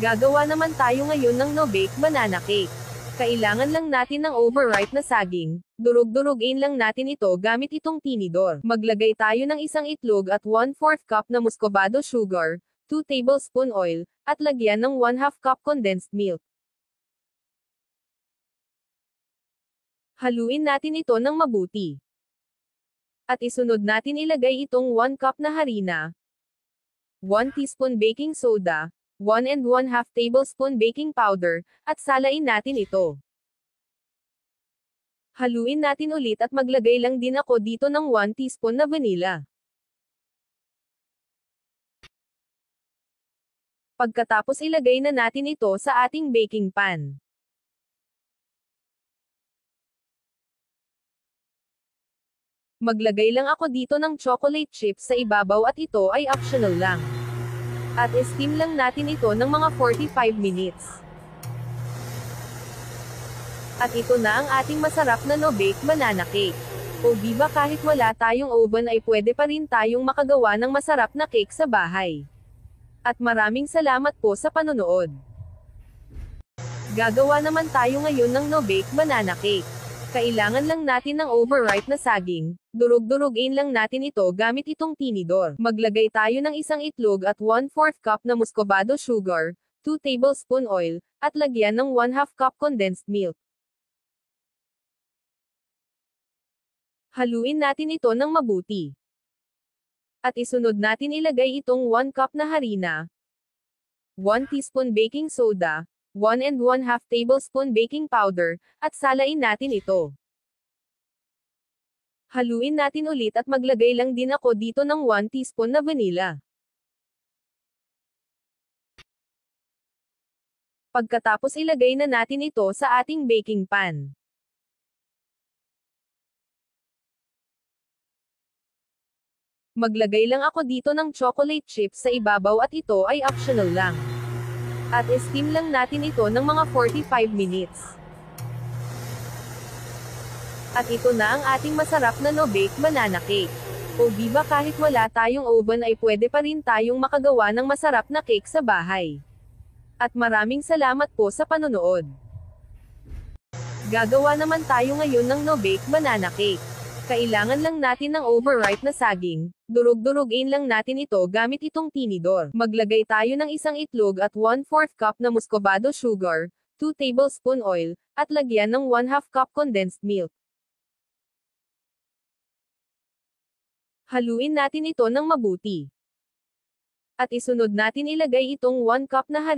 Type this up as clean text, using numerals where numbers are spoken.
Gagawa naman tayo ngayon ng no-bake banana cake. Kailangan lang natin ng overripe na saging, durug-durugin lang natin ito gamit itong tinidor. Maglagay tayo ng isang itlog at 1/4 cup na muscovado sugar, 2 tablespoon oil, at lagyan ng 1/2 cup condensed milk. Haluin natin ito ng mabuti. At isunod natin ilagay itong 1 cup na harina, 1 teaspoon baking soda, 1 and 1/2 tablespoon baking powder, at salain natin ito. Haluin natin ulit at maglagay lang din ako dito ng 1 teaspoon na vanilla. Pagkatapos ilagay na natin ito sa ating baking pan. Maglagay lang ako dito ng chocolate chips sa ibabaw at ito ay optional lang. At steam lang natin ito ng mga 45 minutes. At ito na ang ating masarap na no-bake banana cake. O diba kahit wala tayong oven ay pwede pa rin tayong makagawa ng masarap na cake sa bahay. At maraming salamat po sa panonood. Gagawa naman tayo ngayon ng no-bake banana cake. Kailangan lang natin ng overripe na saging, durug-durugin lang natin ito gamit itong tinidor. Maglagay tayo ng isang itlog at 1/4 cup na muscovado sugar, 2 tablespoon oil, at lagyan ng 1/2 cup condensed milk. Haluin natin ito ng mabuti. At isunod natin ilagay itong 1 cup na harina, 1 teaspoon baking soda, 1 and 1/2 tablespoon baking powder, at salain natin ito. Haluin natin ulit at maglagay lang din ako dito ng 1 teaspoon na vanilla. Pagkatapos ilagay na natin ito sa ating baking pan. Maglagay lang ako dito ng chocolate chips sa ibabaw at ito ay optional lang. At steam lang natin ito ng mga 45 minutes. At ito na ang ating masarap na no-bake banana cake. O diba kahit wala tayong oven ay pwede pa rin tayong makagawa ng masarap na cake sa bahay. At maraming salamat po sa panonood. Gagawa naman tayo ngayon ng no-bake banana cake. Kailangan lang natin ng overripe na saging, durug-durugin lang natin ito gamit itong tinidor. Maglagay tayo ng isang itlog at 1/4 cup na muscovado sugar, 2 tablespoon oil, at lagyan ng 1/2 cup condensed milk. Haluin natin ito ng mabuti. At isunod natin ilagay itong 1 cup na harina.